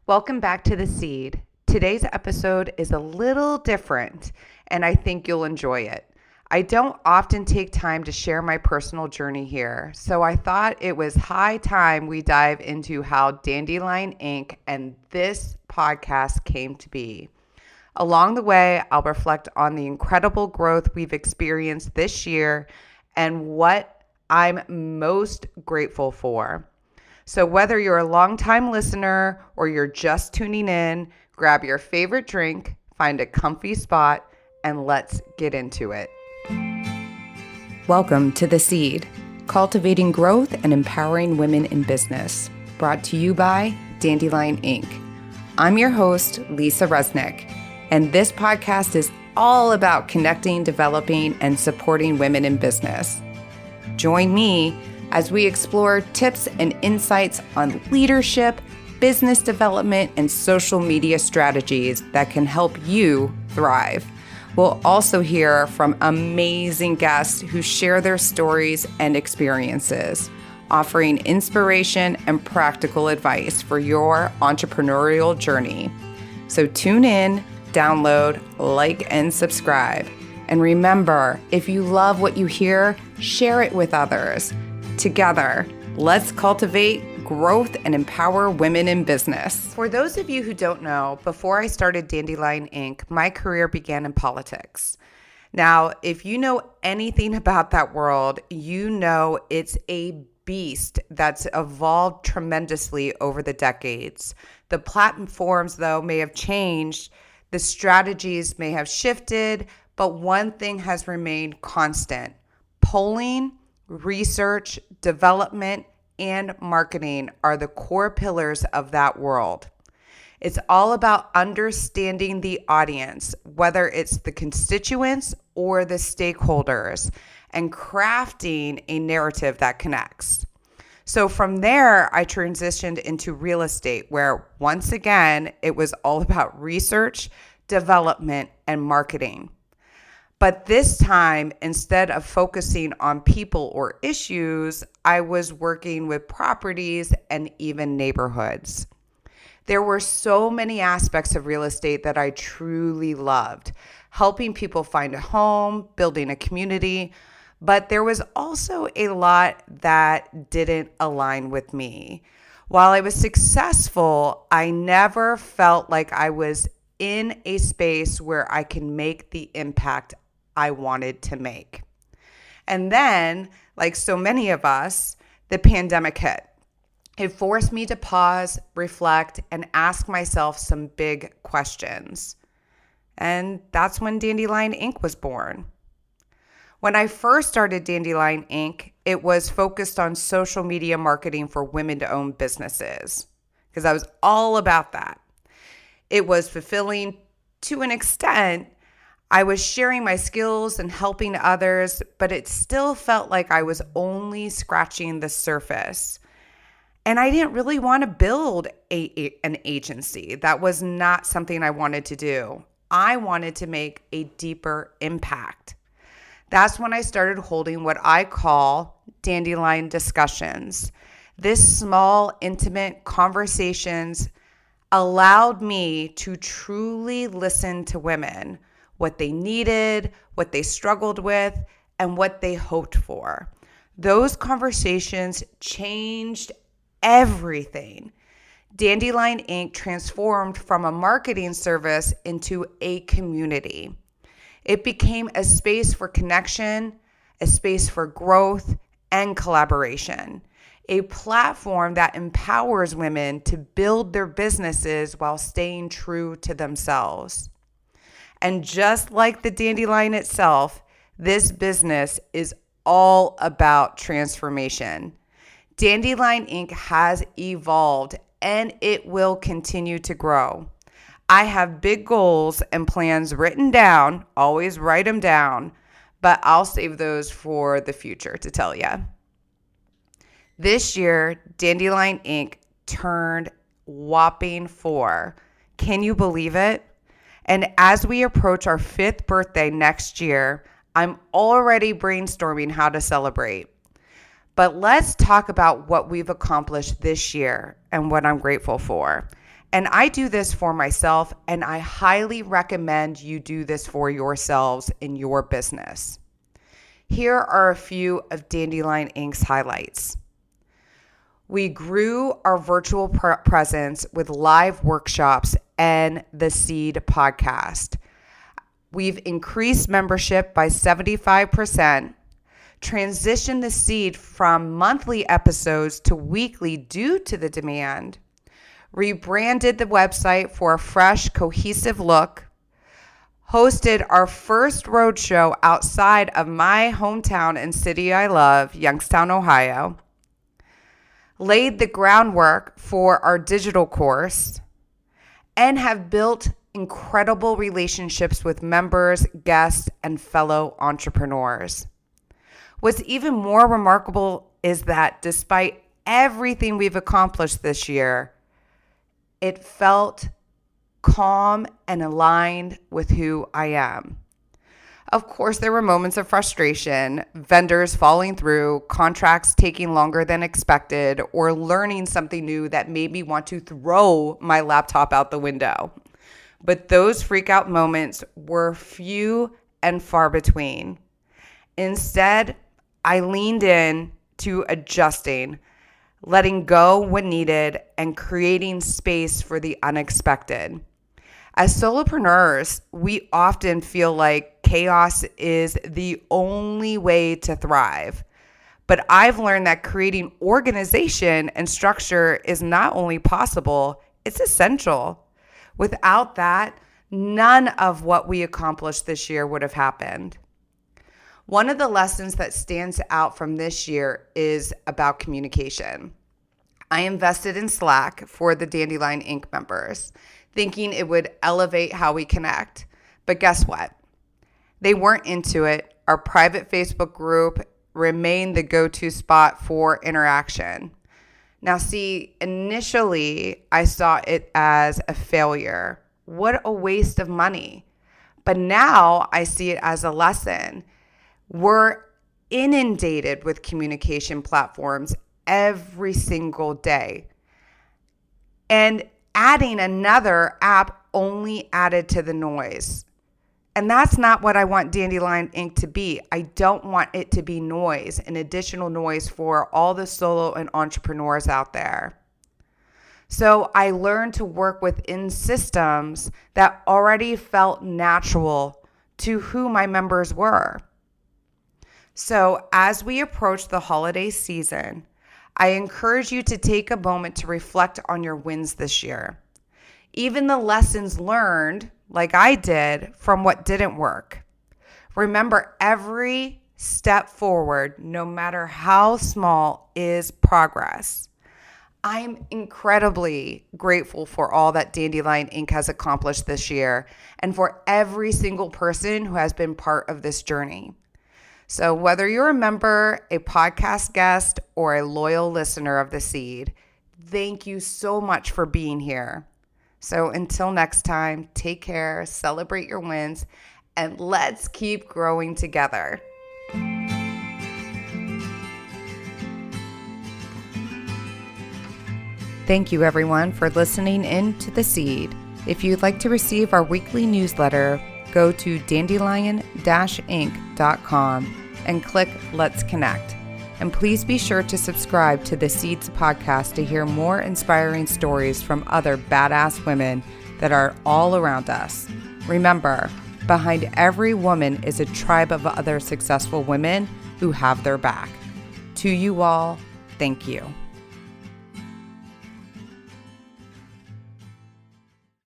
Welcome back to The Seed. Today's episode is a little different, and I think you'll enjoy it. I don't often take time to share my personal journey here, so I thought it was high time we dive into how Dandelion-Inc. and this podcast came to be. Along the way, I'll reflect on the incredible growth we've experienced this year and what I'm most grateful for. So whether you're a longtime listener or you're just tuning in, grab your favorite drink, find a comfy spot, and let's get into it. Welcome to The Seed, cultivating growth and empowering women in business, brought to you by Dandelion-Inc. I'm your host, Lisa Resnick, and this podcast is all about connecting, developing, and supporting women in business. Join me as we explore tips and insights on leadership, business development, and social media strategies that can help you thrive. We'll also hear from amazing guests who share their stories and experiences, offering inspiration and practical advice for your entrepreneurial journey. So tune in, download, like, and subscribe. And remember, if you love what you hear, share it with others. Together, let's cultivate growth and empower women in business. For those of you who don't know, before I started Dandelion-Inc., my career began in politics. Now, if you know anything about that world, you know it's a beast that's evolved tremendously over the decades. The platforms, though, may have changed, the strategies may have shifted, but one thing has remained constant: polling, research, development, and marketing are the core pillars of that world. It's all about understanding the audience, whether it's the constituents or the stakeholders, and crafting a narrative that connects. So from there, I transitioned into real estate, where once again, it was all about research, development, and marketing. But this time, instead of focusing on people or issues, I was working with properties and even neighborhoods. There were so many aspects of real estate that I truly loved: helping people find a home, building a community. But there was also a lot that didn't align with me. While I was successful, I never felt like I was in a space where I can make the impact I wanted to make. And then, like so many of us, the pandemic hit. It forced me to pause, reflect, and ask myself some big questions. And that's when Dandelion-Inc. was born. When I first started Dandelion-Inc., it was focused on social media marketing for women-owned businesses, because I was all about that. It was fulfilling to an extent. I was sharing my skills and helping others, but it still felt like I was only scratching the surface. And I didn't really want to build an agency. That was not something I wanted to do. I wanted to make a deeper impact. That's when I started holding what I call dandelion discussions. This small, intimate conversations allowed me to truly listen to women, what they needed, what they struggled with, and what they hoped for. Those conversations changed everything. Dandelion-Inc. transformed from a marketing service into a community. It became a space for connection, a space for growth and collaboration, a platform that empowers women to build their businesses while staying true to themselves. And just like the dandelion itself, this business is all about transformation. Dandelion-Inc. has evolved and it will continue to grow. I have big goals and plans written down, always write them down, but I'll save those for the future to tell you. This year, Dandelion-Inc. turned whopping 4. Can you believe it? And as we approach our 5th birthday next year, I'm already brainstorming how to celebrate. But let's talk about what we've accomplished this year and what I'm grateful for. And I do this for myself, and I highly recommend you do this for yourselves in your business. Here are a few of Dandelion-Inc.'s highlights. We grew our virtual presence with live workshops and the Seed podcast. We've increased membership by 75%, transitioned the Seed from monthly episodes to weekly due to the demand, rebranded the website for a fresh, cohesive look, hosted our first roadshow outside of my hometown and city I love, Youngstown, Ohio, laid the groundwork for our digital course, and have built incredible relationships with members, guests, and fellow entrepreneurs. What's even more remarkable is that despite everything we've accomplished this year, it felt calm and aligned with who I am. Of course, there were moments of frustration, vendors falling through, contracts taking longer than expected, or learning something new that made me want to throw my laptop out the window. But those freak out moments were few and far between. Instead, I leaned in to adjusting, letting go when needed, and creating space for the unexpected. As solopreneurs, we often feel like chaos is the only way to thrive. But I've learned that creating organization and structure is not only possible, it's essential. Without that, none of what we accomplished this year would have happened. One of the lessons that stands out from this year is about communication. I invested in Slack for the Dandelion-Inc. members, thinking it would elevate how we connect. But guess what? They weren't into it. Our private Facebook group remained the go-to spot for interaction. Now, see, initially, I saw it as a failure. What a waste of money. But now I see it as a lesson. We're inundated with communication platforms every single day. And adding another app only added to the noise. And that's not what I want Dandelion-Inc. to be. I don't want it to be noise, an additional noise for all the solo and entrepreneurs out there. So I learned to work within systems that already felt natural to who my members were. So as we approach the holiday season, I encourage you to take a moment to reflect on your wins this year. Even the lessons learned, like I did, from what didn't work. Remember, every step forward, no matter how small, is progress. I'm incredibly grateful for all that Dandelion-Inc. has accomplished this year and for every single person who has been part of this journey. So whether you're a member, a podcast guest, or a loyal listener of The Seed, thank you so much for being here. So until next time, take care, celebrate your wins, and let's keep growing together. Thank you, everyone, for listening in to The Seed. If you'd like to receive our weekly newsletter, go to dandelion-inc.com and click Let's Connect. And please be sure to subscribe to The Seeds podcast to hear more inspiring stories from other badass women that are all around us. Remember, behind every woman is a tribe of other successful women who have their back. To you all, thank you.